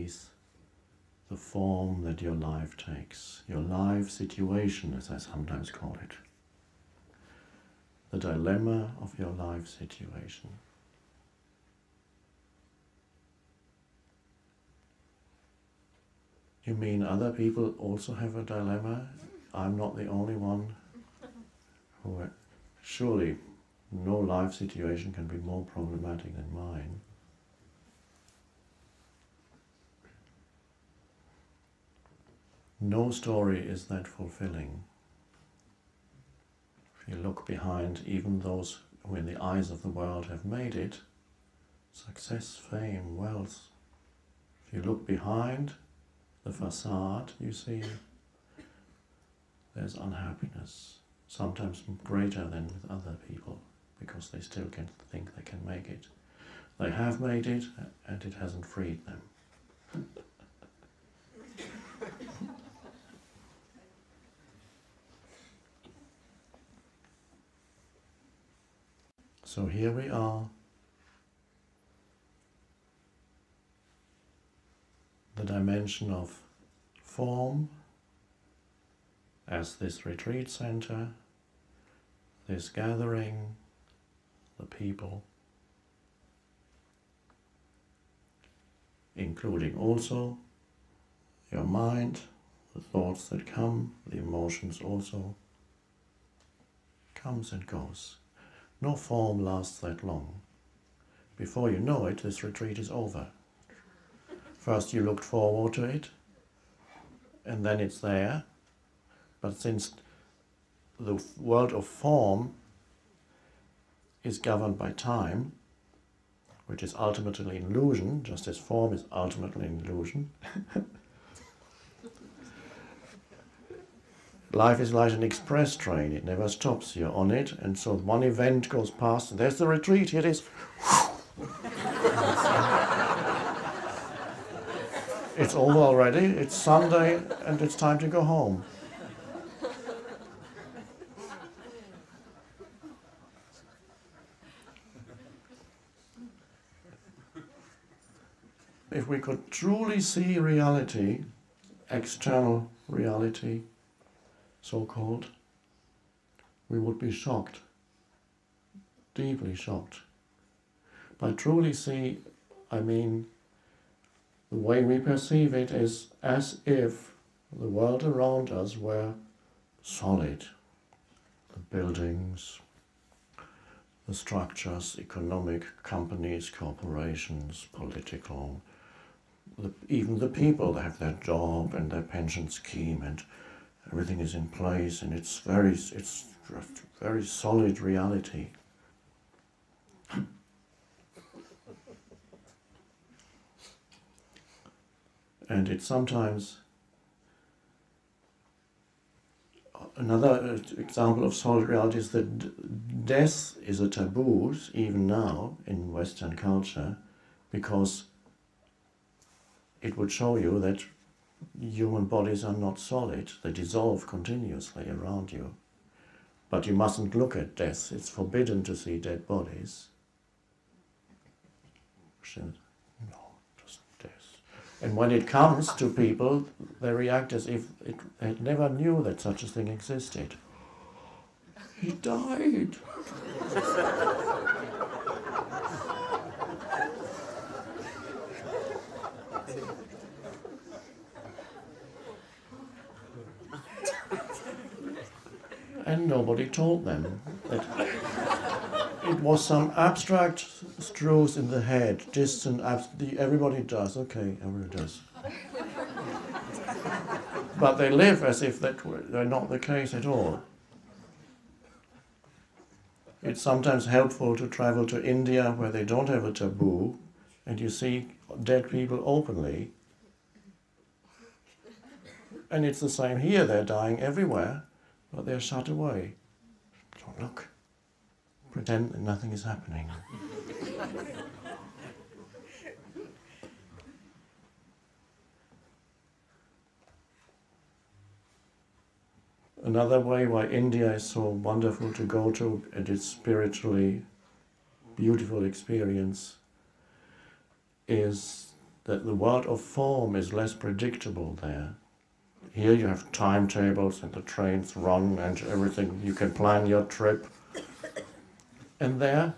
sees the form that your life takes, your life situation, as I sometimes call it. The dilemma of your life situation. You mean other people also have a dilemma? I'm not the only one who... Surely no life situation can be more problematic than mine. No story is that fulfilling. If you look behind, even those who in the eyes of the world have made it, success, fame, wealth, if you look behind the facade, you see there's unhappiness, sometimes greater than with other people, because they still can think they can make it. They have made it, and it hasn't freed them. So here we are, the dimension of form as this retreat center, this gathering, the people, including also your mind, the thoughts that come, the emotions also, comes and goes. No form lasts that long. Before you know it, this retreat is over. First you looked forward to it, and then it's there. But since the world of form is governed by time, which is ultimately an illusion, just as form is ultimately an illusion, life is like an express train, it never stops, you're on it, and so one event goes past, and there's the retreat, here it is. It's over already, it's Sunday, and it's time to go home. If we could truly see reality, external reality, so-called, we would be shocked, deeply shocked. By truly see, I mean the way we perceive it is as if the world around us were solid. The buildings, the structures, economic companies, corporations, political, even the people have their job and their pension scheme and everything is in place, and it's very solid reality. And it's sometimes another example of solid reality is that death is a taboo even now in Western culture, because it would show you that human bodies are not solid, they dissolve continuously around you. But you mustn't look at death, it's forbidden to see dead bodies. No, just death. And when it comes to people, they react as if they never knew that such a thing existed. He died. And nobody told them that it was some abstract truth in the head, distant, everybody does, okay, everybody does. But they live as if they're not the case at all. It's sometimes helpful to travel to India where they don't have a taboo, and you see dead people openly. And it's the same here, they're dying everywhere. But they're shut away. Don't look. Pretend that nothing is happening. Another way why India is so wonderful to go to, and it's spiritually beautiful experience, is that the world of form is less predictable there. Here you have timetables and the trains run and everything. You can plan your trip. And there,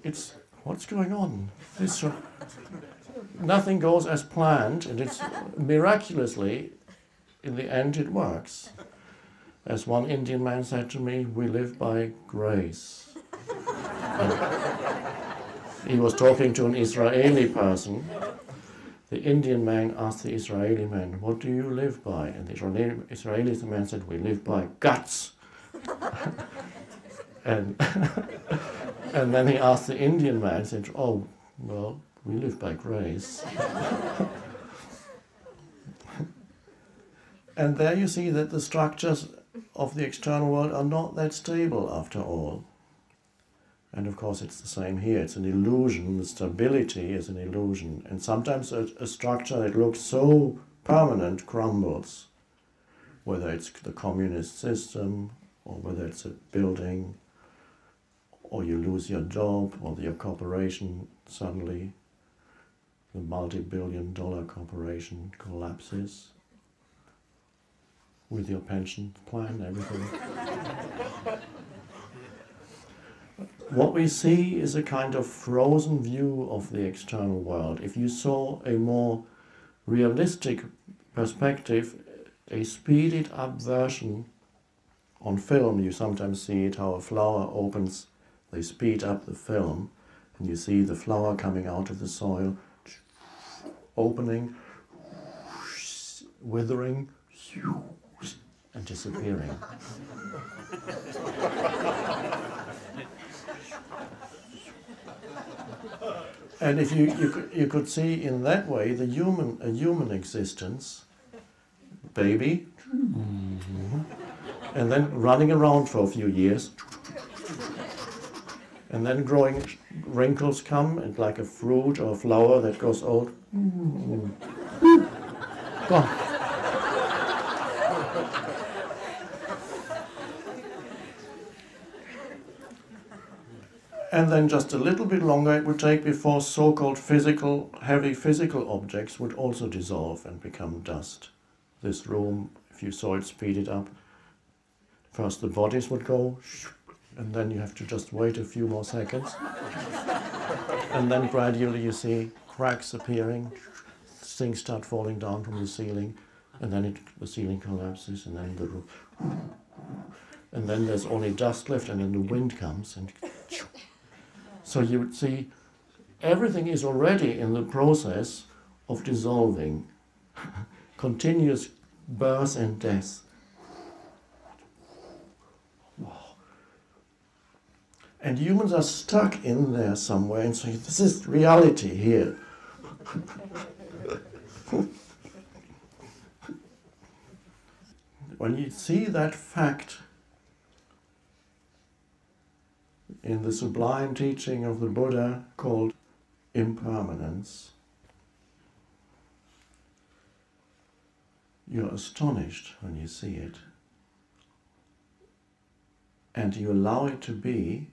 it's, what's going on? Nothing goes as planned, and it's miraculously, in the end, it works. As one Indian man said to me, we live by grace. He was talking to an Israeli person. The Indian man asked the Israeli man, what do you live by? And the Israeli man said, we live by guts. and and then he asked the Indian man, said, oh, well, we live by grace. And there you see that the structures of the external world are not that stable after all. And of course it's the same here. It's an illusion. The stability is an illusion. And sometimes a structure that looks so permanent crumbles. Whether it's the communist system, or whether it's a building, or you lose your job, or your corporation suddenly, the multi-billion-dollar corporation collapses with your pension plan, everything. What we see is a kind of frozen view of the external world. If you saw a more realistic perspective, a speeded up version on film, you sometimes see it, how a flower opens, they speed up the film, and you see the flower coming out of the soil, opening, withering, and disappearing. And if you could see in that way a human existence, baby, and then running around for a few years, and then growing, wrinkles come, and like a fruit or a flower that goes old, gone. And then just a little bit longer it would take before so-called heavy physical objects would also dissolve and become dust. This room, if you saw it speeded up, first the bodies would go, and then you have to just wait a few more seconds. And then gradually you see cracks appearing, things start falling down from the ceiling, and then the ceiling collapses, and then the roof. And then there's only dust left, and then the wind comes, and so you would see everything is already in the process of dissolving, continuous birth and death. Wow. And humans are stuck in there somewhere and say, this is reality here. When you see that fact in the sublime teaching of the Buddha called impermanence, you're astonished when you see it. And you allow it to be.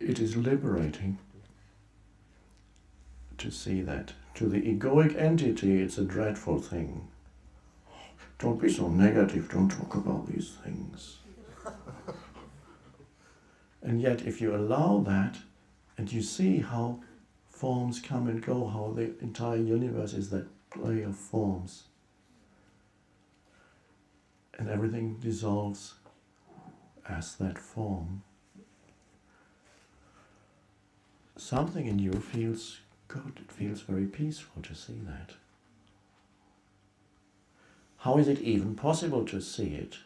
It is liberating to see that. To the egoic entity, it's a dreadful thing. Don't be so negative, don't talk about these things. And yet if you allow that, and you see how forms come and go, how the entire universe is that play of forms, and everything dissolves as that form, something in you feels good, it feels very peaceful to see that. How is it even possible to see it?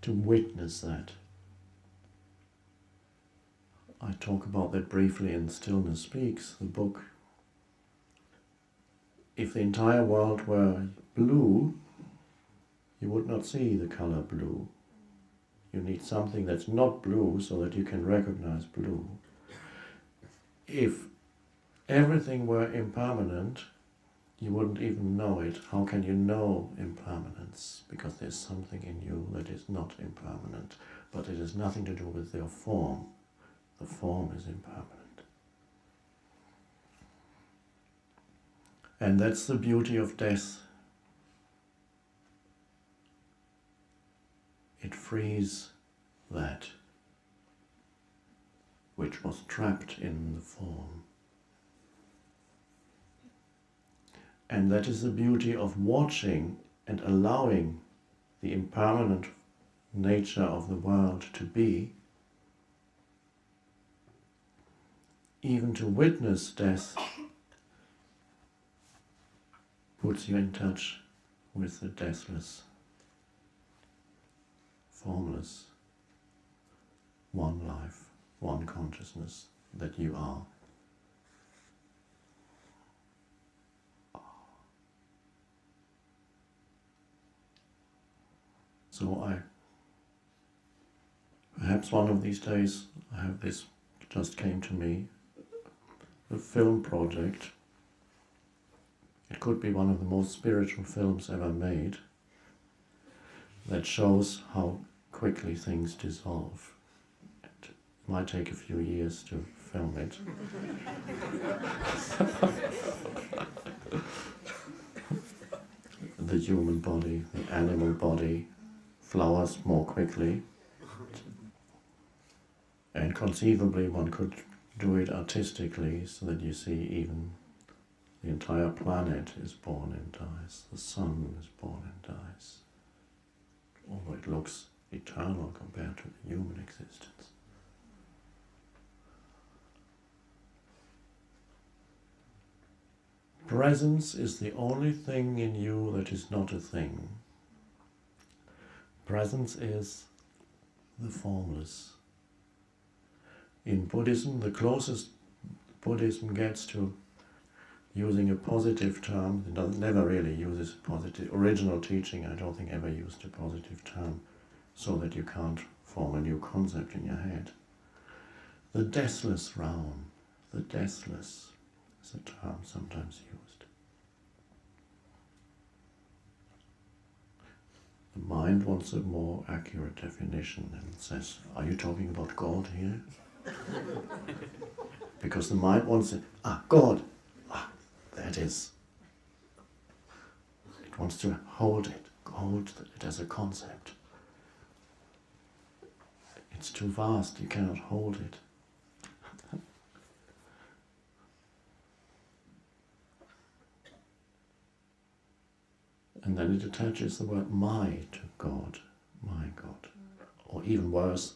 To witness that? I talk about that briefly in Stillness Speaks, the book. If the entire world were blue, you would not see the color blue. You need something that's not blue so that you can recognize blue. If everything were impermanent, you wouldn't even know it. How can you know impermanence? Because there's something in you that is not impermanent, but it has nothing to do with your form. the form is impermanent. And that's the beauty of death. It frees that which was trapped in the form. And that is the beauty of watching and allowing the impermanent nature of the world to be. Even to witness death puts you in touch with the deathless, formless, one life, one consciousness that you are. So perhaps one of these days, this just came to me, a film project. It could be one of the most spiritual films ever made that shows how quickly things dissolve. It might take a few years to film it. The human body, the animal body, flowers more quickly. And conceivably one could do it artistically so that you see even the entire planet is born and dies. The sun is born and dies. Although it looks eternal compared to the human existence. Presence is the only thing in you that is not a thing. Presence is the formless. In Buddhism, the closest Buddhism gets to using a positive term, it never really uses a positive, original teaching I don't think ever used a positive term, so that you can't form a new concept in your head. The deathless realm, the deathless is a term sometimes used. The mind wants a more accurate definition and says, are you talking about God here? Because the mind wants it, God, there it is. It wants to hold it as a concept. It's too vast, you cannot hold it. And then it attaches the word my to God, my God. Or even worse,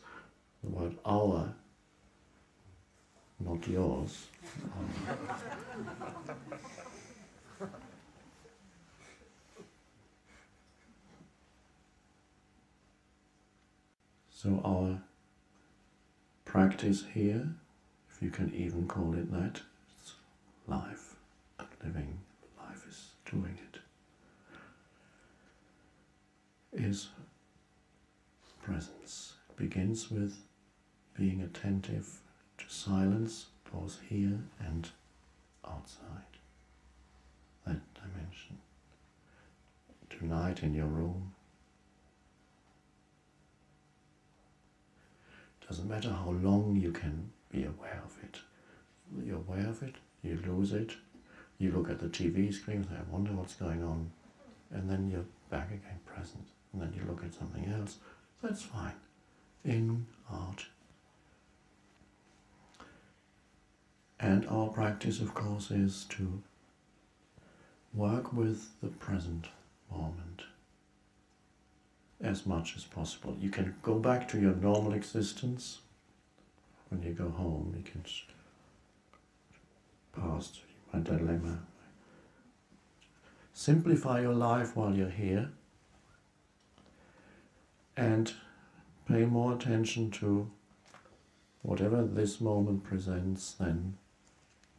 the word our, not yours. So our practice here, if you can even call it that, it's life, living life is doing it, is presence. It begins with being attentive to silence, both here and outside, that dimension. Tonight in your room, doesn't matter how long you can be aware of it. You're aware of it, you lose it, you look at the TV screen, say, I wonder what's going on, and then you're back again present, and then you look at something else. That's fine. In, out. And our practice, of course, is to work with the present moment as much as possible. You can go back to your normal existence. When you go home, you can past my dilemma. Simplify your life while you're here and pay more attention to whatever this moment presents than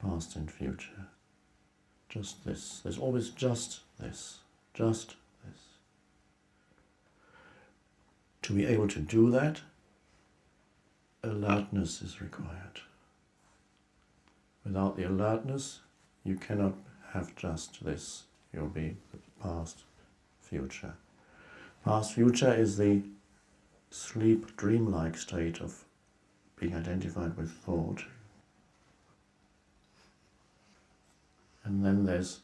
past and future. Just this. There's always just this. Just this. To be able to do that, alertness is required. Without the alertness, you cannot have just this. You'll be past, future. Past, future is the sleep, dreamlike state of being identified with thought. And then there's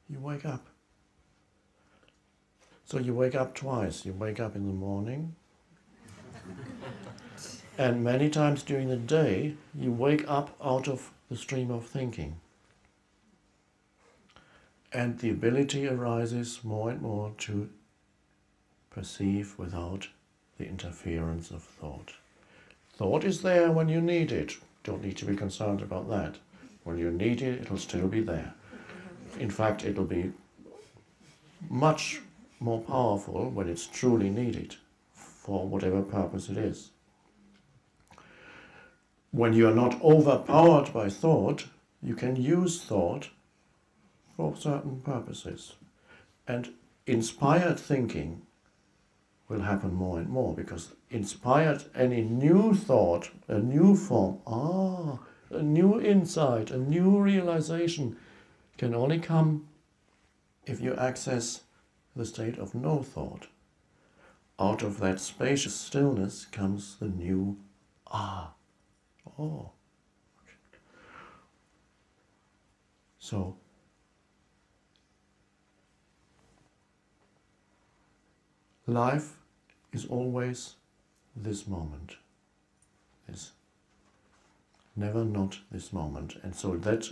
you wake up. So you wake up twice. You wake up in the morning, and many times during the day, you wake up out of the stream of thinking. And the ability arises more and more to perceive without the interference of thought. Thought is there when you need it. Don't need to be concerned about that. When you need it, it'll still be there. In fact, it'll be much more powerful when it's truly needed for whatever purpose it is. When you are not overpowered by thought, you can use thought for certain purposes. And inspired thinking will happen more and more, because inspired, any new thought, a new form, a new insight, a new realization can only come if you access the state of no thought. Out of that spacious stillness comes the new So life is always this moment. It's never not this moment. And so that,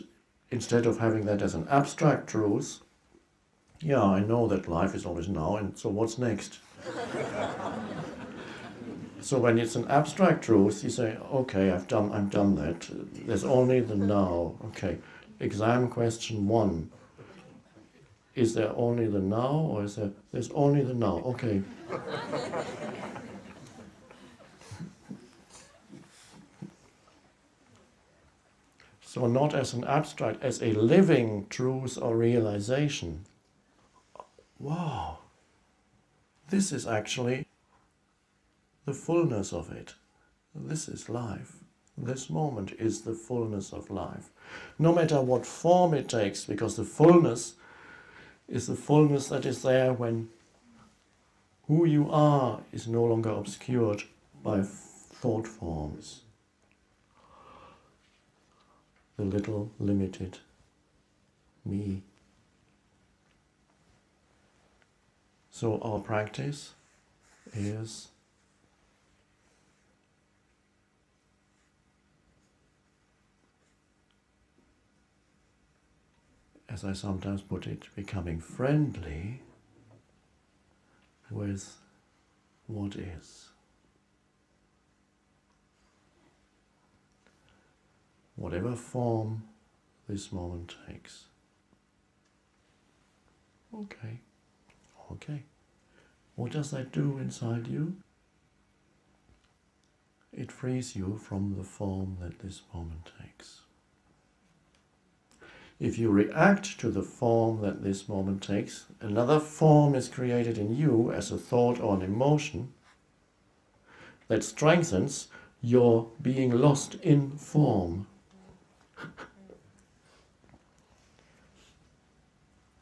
instead of having that as an abstract truth, yeah, I know that life is always now, and so what's next? So when it's an abstract truth, you say, okay, I've done that. There's only the now. Okay, exam question 1. Is there only the now, or is there's only the now? Okay. So not as an abstract, as a living truth or realization. Wow, this is actually the fullness of it. This is life. This moment is the fullness of life. No matter what form it takes, because the fullness is the fullness that is there when who you are is no longer obscured by thought forms. The little limited me. So our practice is as I sometimes put it, becoming friendly with what is. Whatever form this moment takes. Okay. Okay. What does that do inside you? It frees you from the form that this moment takes. If you react to the form that this moment takes, another form is created in you as a thought or an emotion that strengthens your being lost in form.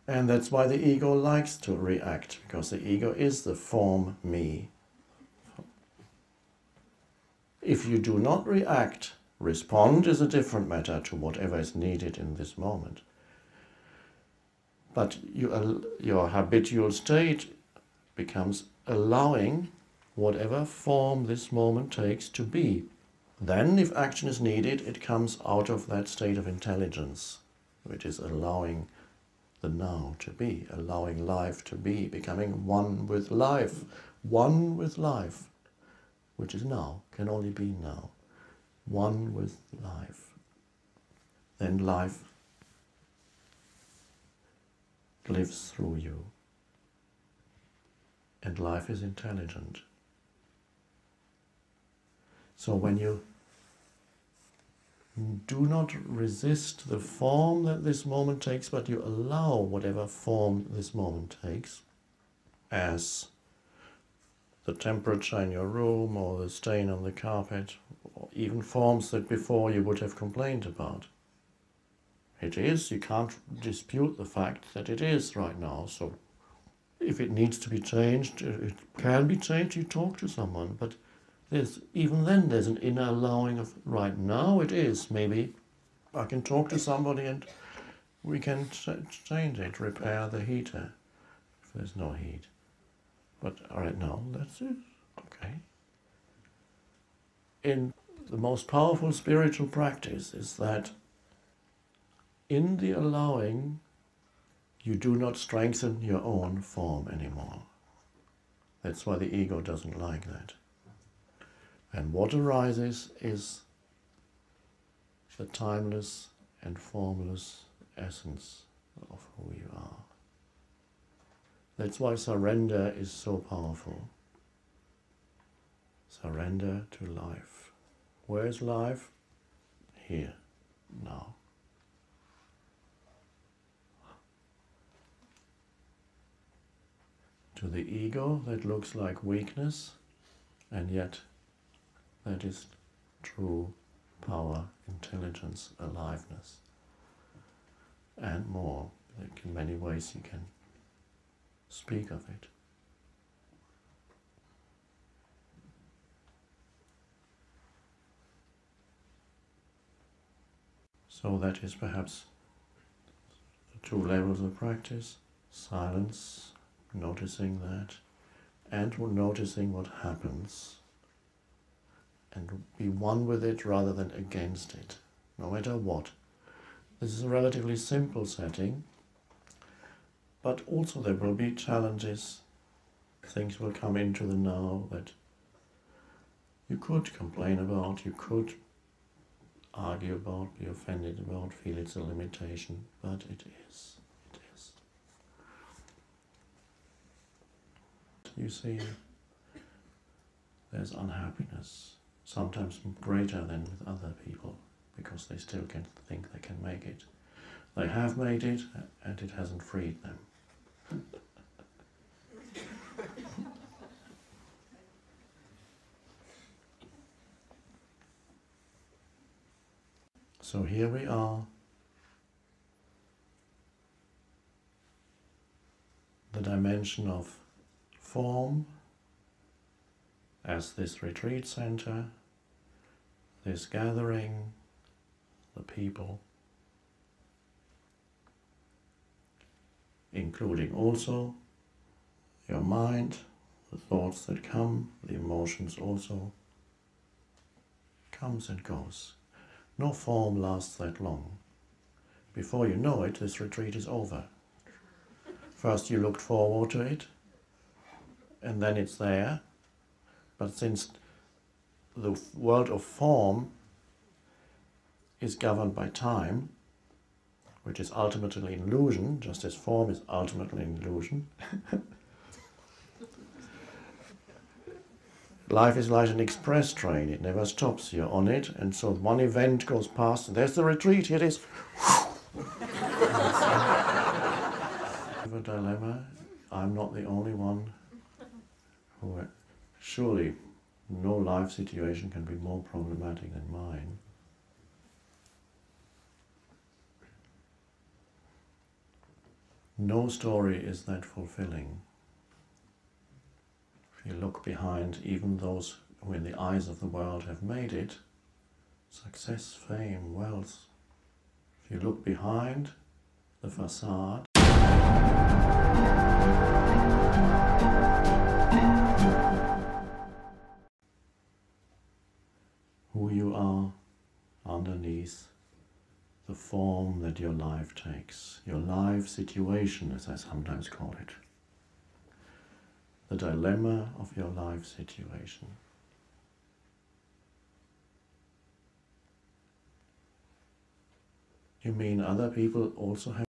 And that's why the ego likes to react, because the ego is the form me. If you do not react, respond is a different matter to whatever is needed in this moment. But your habitual state becomes allowing whatever form this moment takes to be. Then, if action is needed, it comes out of that state of intelligence, which is allowing the now to be, allowing life to be, becoming one with life, which is now, can only be now. One with life. Then life lives through you. And life is intelligent. So when you do not resist the form that this moment takes, but you allow whatever form this moment takes, as the temperature in your room or the stain on the carpet, or even forms that before you would have complained about. It is, you can't dispute the fact that it is right now. So if it needs to be changed, it can be changed, you talk to someone. But even then there's an inner allowing of, right now it is, maybe I can talk to somebody and we can change it, repair the heater if there's no heat. But right now, that's it. Okay. In the most powerful spiritual practice is that in the allowing, you do not strengthen your own form anymore. That's why the ego doesn't like that. And what arises is the timeless and formless essence of who you are. That's why surrender is so powerful. Surrender to life. Where is life? Here, now. To the ego, that looks like weakness, and yet that is true power, intelligence, aliveness, and more. Like in many ways you can speak of it. So that is perhaps the two levels of practice: silence, noticing that, and noticing what happens, and be one with it rather than against it, no matter what. This is a relatively simple setting, but also there will be challenges. Things will come into the now that you could complain about, you could argue about, be offended about, feel it's a limitation, but it is. It is. You see, there's unhappiness, sometimes greater than with other people, because they still can think they can make it. They have made it, and it hasn't freed them. So here we are, the dimension of form as this retreat center, this gathering, the people, including also your mind, the thoughts that come, the emotions also, comes and goes. No form lasts that long. Before you know it, this retreat is over. First you looked forward to it, and then it's there. But since the world of form is governed by time, which is ultimately an illusion, just as form is ultimately an illusion, life is like an express train, it never stops, you're on it, and so one event goes past, and there's the retreat, here it is. A dilemma, I'm not the only one who, surely no life situation can be more problematic than mine. No story is that fulfilling. If you look behind, even those who in the eyes of the world have made it, success, fame, wealth, if you look behind the facade, who you are underneath the form that your life takes, your life situation, as I sometimes call it, the dilemma of your life situation. You mean other people also have